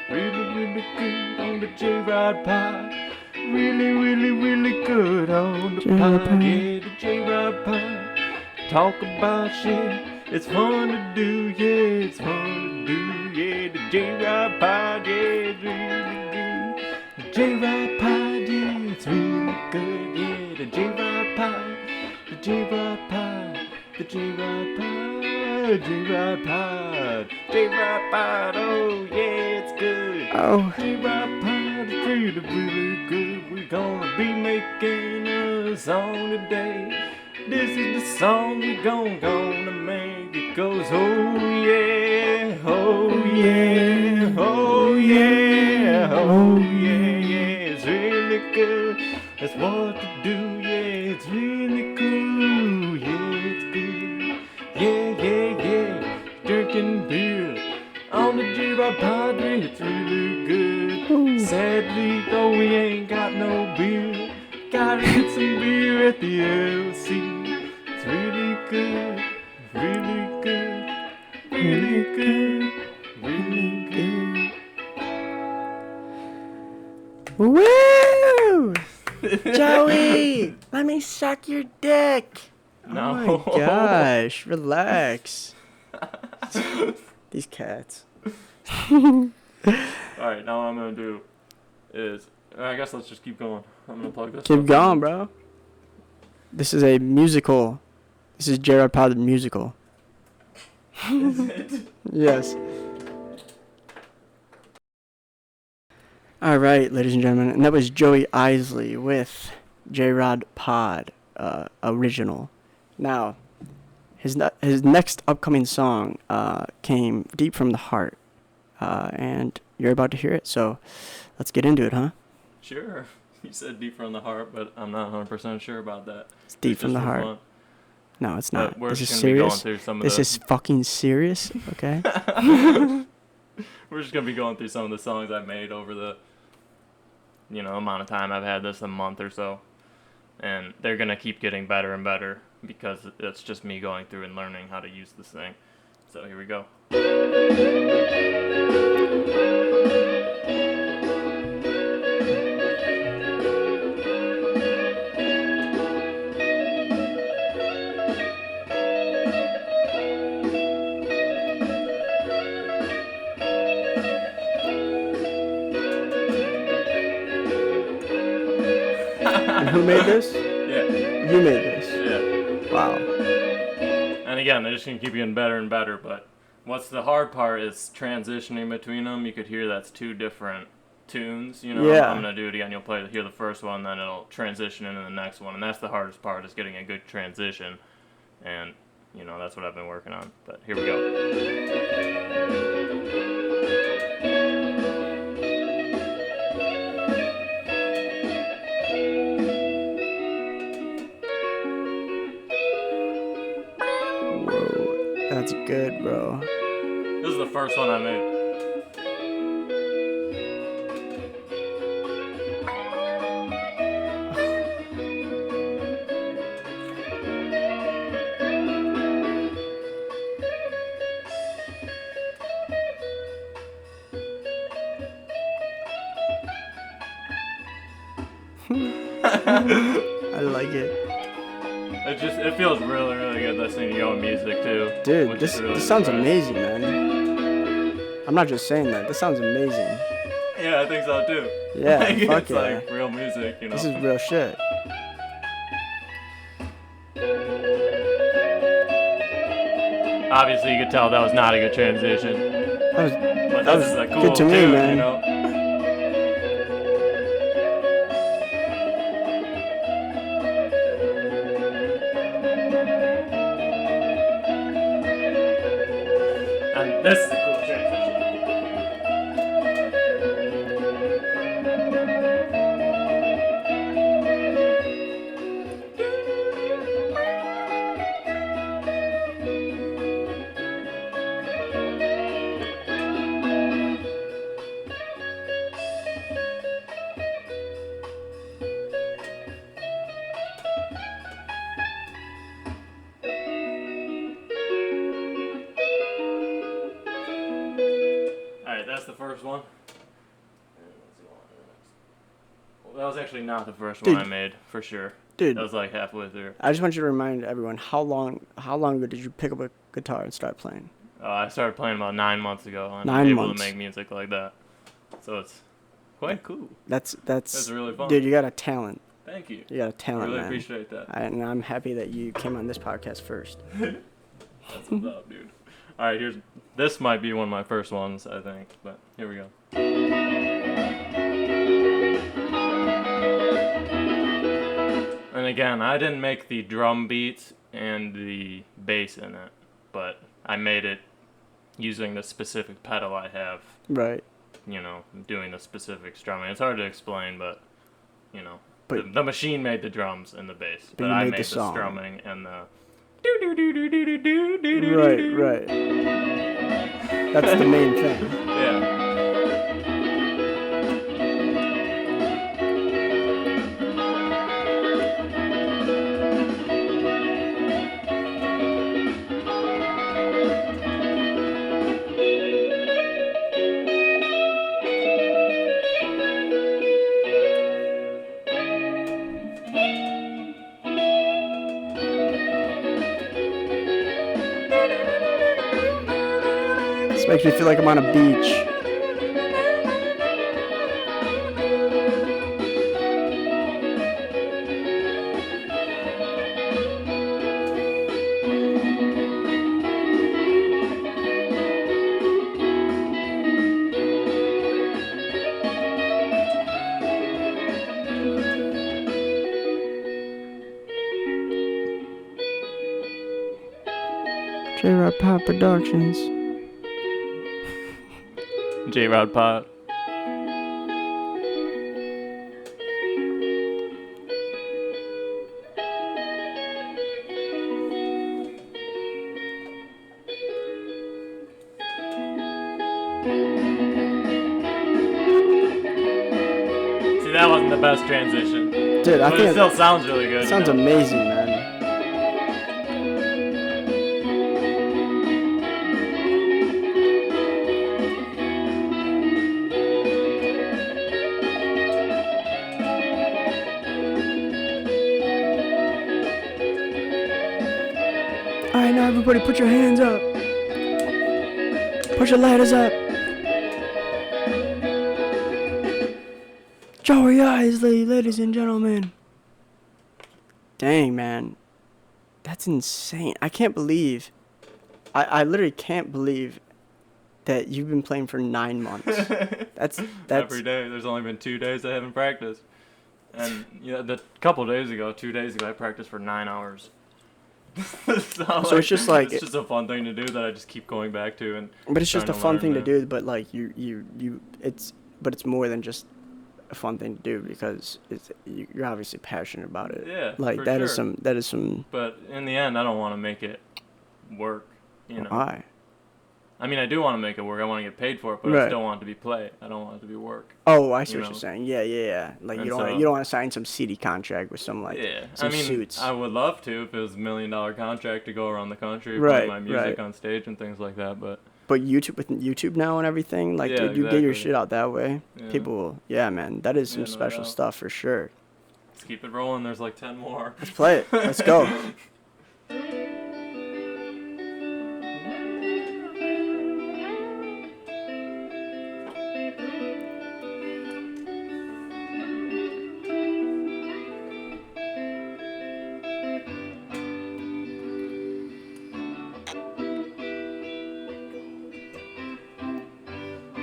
Really good on the Jrod Pod. Really good on the Jrod pod. Pod. Yeah, the Jrod Pod. Talk about shit. It's fun to do, yeah, it's fun to do, yeah, the Jrod Pod, yeah, it's really good. The Jrod Pod, yeah, it's really good, yeah, the Jrod Pod, the Jrod Pod, the Jrod Pod, Jrod Pod, Jrod Pod, oh yeah, it's good. Oh. Jrod Pod is really good. We're gonna be making a song today. This is the song we're gonna make. It goes, oh yeah, oh yeah, oh yeah, oh yeah, yeah. It's really good. That's what to do. Yeah, it's really cool. Yeah, it's good. Yeah. Drinking beer on the Jrod Pod. It's really good. Ooh. Sadly, though, we ain't got no beer. Gotta get some beer at the LC. It's really good, really good, really good, really good. Woo! Joey, let me suck your dick. No. Oh my gosh, relax. These cats. Alright, now what I'm gonna do is, I guess let's just keep going. I'm gonna plug this. Keep up. going, bro. This is a musical. This is Jrod Pod the musical. Is it? Yes. All right, ladies and gentlemen, and that was Joey Eisele with Jrod Pod original. Now, his next upcoming song came deep from the heart, and you're about to hear it. So, let's get into it, huh? Sure. You said deep from the heart, but I'm not 100% sure about that. It's deep It's from the just for heart. fun. No, it's not. But we're This is just gonna be going serious. through some of This the. is fucking serious. Okay. We're just gonna be going through some of the songs I've made over the, amount of time I've had this, a month or so, and they're gonna keep getting better and better because it's just me going through and learning how to use this thing. So here we go. Who made this? Yeah. You made this. Yeah. Wow. And again, they're just gonna keep getting better and better. But what's the hard part is transitioning between them. You could hear that's two different tunes. You know. Yeah. I'm gonna do it again. You'll hear the first one, then it'll transition into the next one, and that's the hardest part is getting a good transition. And you know that's what I've been working on. But here we go. That's good, bro. This is the first one I made. I like it. It feels really, really good listening to your own music too. Dude, this sounds amazing, man. I'm not just saying that. This sounds amazing. Yeah, I think so too. Yeah, fuck it's yeah. like real music, you know. This is real shit. Obviously, you could tell that was not a good transition. But that this was is a cool good to me, tune, man. you know. And this is a cool transition. That's the first one. Well, that was actually not the first one I made, for sure. Dude. That was like halfway through. I just want you to remind everyone, how long ago did you pick up a guitar and start playing? I started playing about 9 months ago. I'm 9 able months. to make music like that. So it's quite cool. That's really fun. Dude, you got a talent. Thank you. You got a talent, I really man. appreciate that. And I'm happy that you came on this podcast first. That's what's up, dude. All right, this might be one of my first ones, I think, but here we go. And again, I didn't make the drum beats and the bass in it, but I made it using the specific pedal I have. Right. You know, doing the specific strumming. It's hard to explain, but you know, But the machine made the drums and the bass, but you I made made the the song. strumming and the. Right. That's the main thing. Yeah. This makes me feel like I'm on a beach. Jrod Pod Productions. Jrod Pod. See, that wasn't the best transition. Dude, I But think it still sounds really good. it sounds you know? amazing, man. Alright, now everybody put your hands up. Put your lighters up. Joey Eisele, ladies and gentlemen. Dang, man. That's insane. I can't believe. I literally can't believe that you've been playing for 9 months. That's every day. There's only been 2 days I haven't practiced. And the couple days ago, 2 days ago, I practiced for 9 hours. So it's just like it's just a fun thing to do that I just keep going back to. But it's just a fun thing to do. But like it's more than just a fun thing to do because you're obviously passionate about it. Yeah, like for that sure. is some. But in the end, I don't want to make it work. Why? I mean, I do want to make it work. I want to get paid for it, but I still want it to be play. I don't want it to be work. Oh, I see what you're saying. Yeah. Like you don't want to sign some CD contract with some some suits. I would love to if it was $1 million contract to go around the country playing my music on stage and things like that. But YouTube now and everything, like dude, you get your shit out that way. Yeah. People will, man, that is some special stuff for sure. Let's keep it rolling. There's like 10 more. Let's play it. Let's go.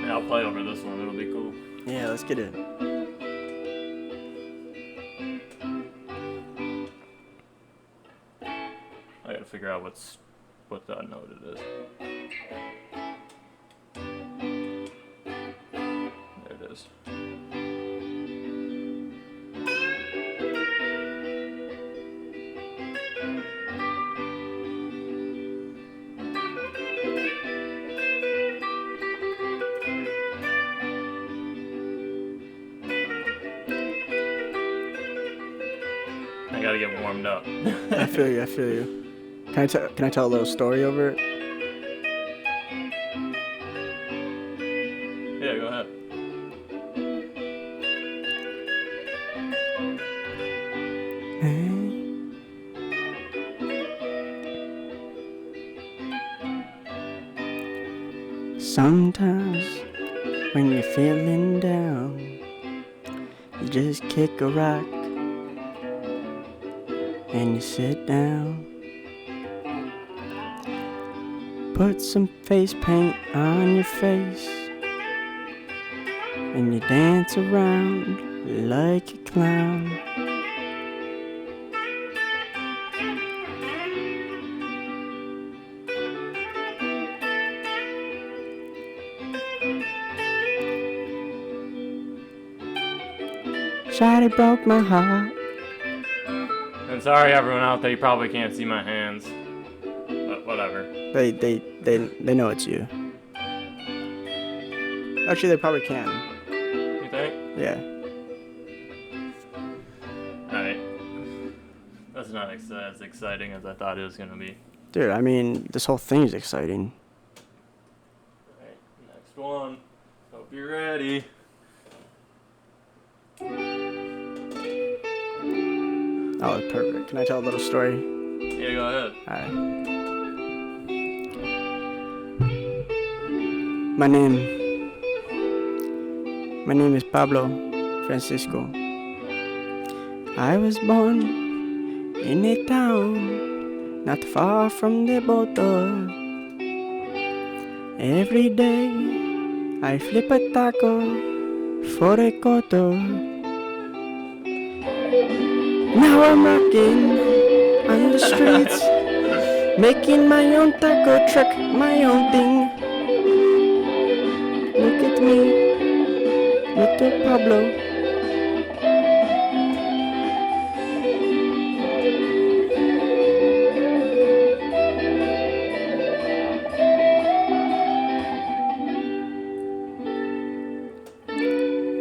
I'll play over this one. It'll be cool. Yeah, let's get it. I gotta figure out what note it is. There it is. I gotta get warmed up. I feel you. Can I tell a little story over it? Yeah, go ahead. Sometimes when you're feeling down, you just kick a rock and you sit down. Put some face paint on your face and you dance around like a clown. Shawty broke my heart. And sorry everyone out there, you probably can't see my hands. But whatever. They know it's you. Actually, they probably can. You think? Yeah. Alright. That's not as exciting as I thought it was gonna be. Dude, I mean, this whole thing's exciting. Alright, next one. Hope you're ready. Oh, perfect. Can I tell a little story? Yeah, go ahead. Alright. My name is Pablo Francisco. I was born in a town not far from the border. Every day I flip a taco for a quarter. Now I'm rocking on the streets, making my own taco truck, my own thing. Look at me, little Pablo.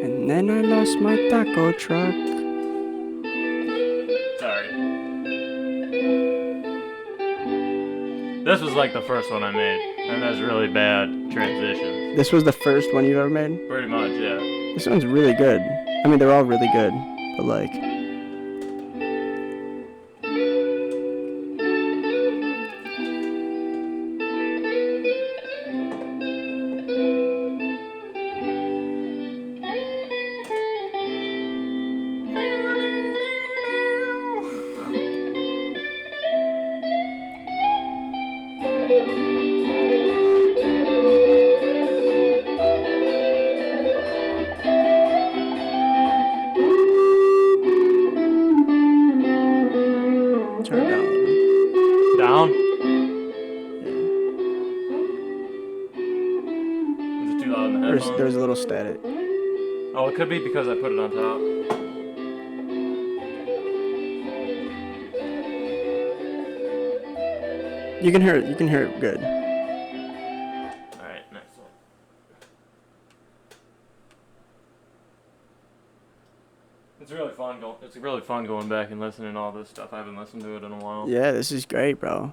And then I lost my taco truck. Sorry. This was like the first one I made, and that's really bad transitions. This was the first one you've ever made? Pretty much, yeah. This one's really good. I mean, they're all really good, but like... Oh, in the headphones? There's a little static. Oh, it could be because I put it on top. You can hear it. You can hear it good. All right, next one. It's really fun going back and listening to all this stuff. I haven't listened to it in a while. Yeah, this is great, bro.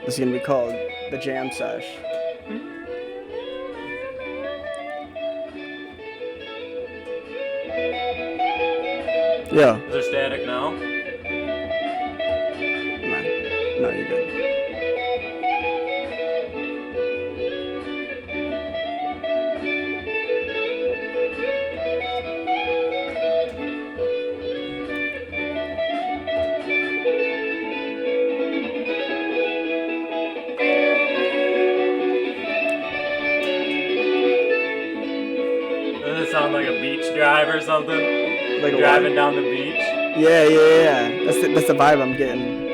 This is gonna be called the Jam Sesh. Yeah. Is there static now? No, you're good. Does it sound like a beach drive or something? Like a driving down the beach? Yeah. That's the vibe I'm getting.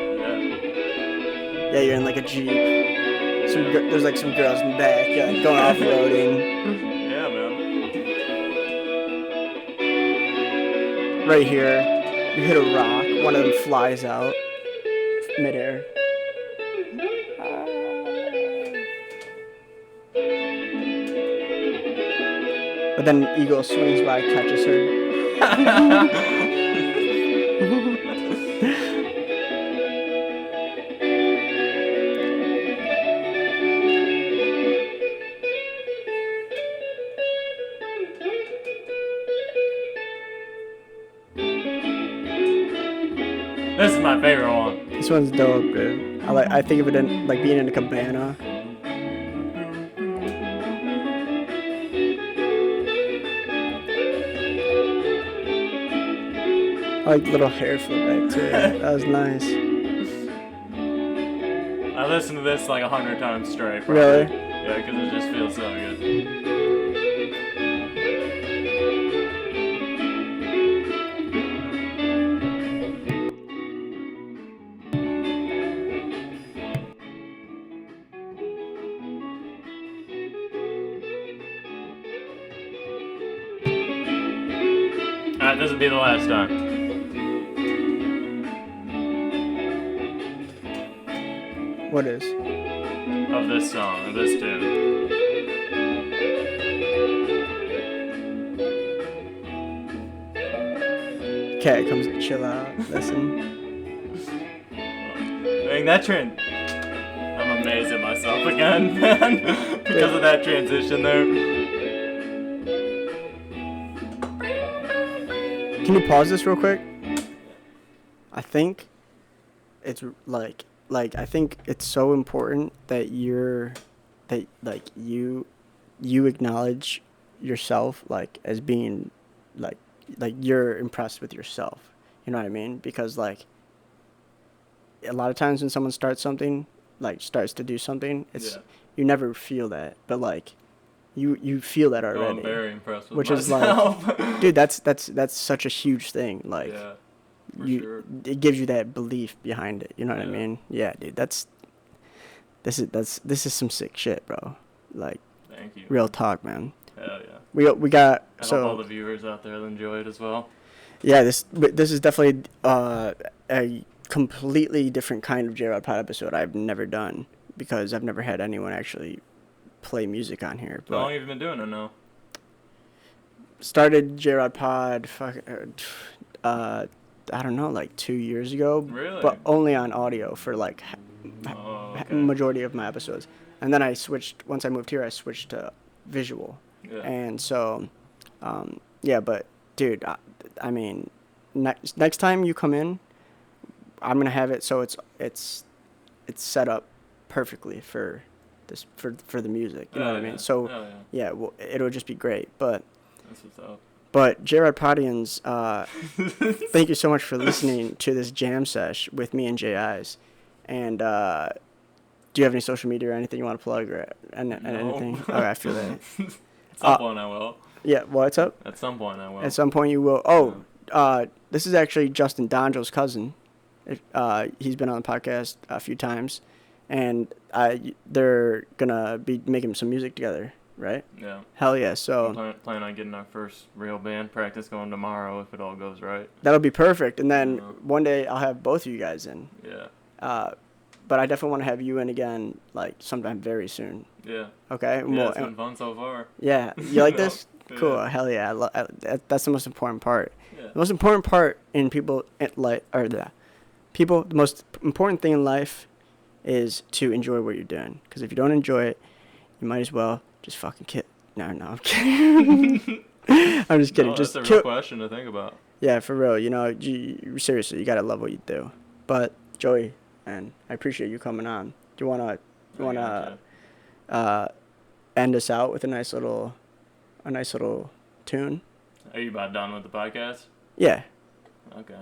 Yeah, you're in like a Jeep. There's like some girls in the back, going off-roading. Yeah, man. Right here, you hit a rock, one of them flies out midair. But then an eagle swings by, catches her. This is my favorite one. This one's dope, dude. I think of it in like being in a cabana. I like the little hair flip back too. That was nice. I listened to this like 100 times straight. Probably. Really? Yeah, because it just feels so good. Alright, this will be the last time. What is? Of this song, of this tune. Cat comes to chill out, listen. Dang, that trend. I'm amazed at myself again, man. Because of that transition there. Can you pause this real quick? I think it's like I think it's so important that you acknowledge yourself like as being like you're impressed with yourself. You know what I mean? Because like a lot of times when someone starts to do something, you never feel that, but like you feel that already. I'm very impressed with which myself. Is like, dude, that's such a huge thing. Like, yeah, sure. It gives you that belief behind it. You know what I mean? Yeah, dude, this is some sick shit, bro. Like, thank you. Real talk, man. Hell yeah. We got I hope all the viewers out there enjoy it as well. Yeah, this is definitely a completely different kind of Jrod Pod episode I've never done because I've never had anyone actually play music on here. How long have you been doing it now? Started Jrod Pod, I don't know, like 2 years ago. Really? But only on audio for like okay. majority of my episodes. And then once I moved here, I switched to visual. Yeah. And so, yeah, but dude, I mean, next time you come in, I'm going to have it so it's set up perfectly for this for the music, you know what I mean? So yeah, well, it'll just be great. But that's what's up. But Jrod Podians, thank you so much for listening to this jam sesh with me and Jay Eyes. And do you have any social media or anything you want to plug or anything? Okay, I feel that. At some point I will. Yeah, what's up? At some point I will. At some point you will. Oh, this is actually Justin Donjo's cousin. He's been on the podcast a few times, and they're gonna be making some music together. right? Yeah. Hell yeah. So plan on getting our first real band practice going tomorrow if it all goes right. that'll be perfect. And then one day I'll have both of you guys in. Yeah. But I definitely want to have you in again, like, sometime very soon. Yeah. Okay? Yeah, it's been fun so far. Yeah. You like this? Yeah. Cool. Hell yeah. That's the most important part. Yeah. The most important part in people, the most important thing in life is to enjoy what you're doing. Because if you don't enjoy it, you might as well just fucking kill. No, I'm kidding. I'm just kidding. No, just that's a real question to think about. Yeah, for real. Seriously, you gotta love what you do. But Joey, and I appreciate you coming on. Do you wanna end us out with a nice little tune? Are you about done with the podcast? Yeah. Okay.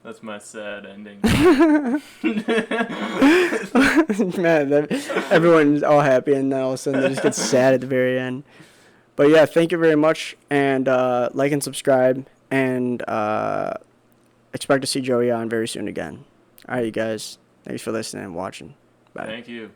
That's my sad ending. Man, everyone's all happy, and then all of a sudden they just get sad at the very end. But yeah, thank you very much, and like and subscribe, and expect to see Joey on very soon again. All right, you guys. Thanks for listening and watching. Bye. Thank you.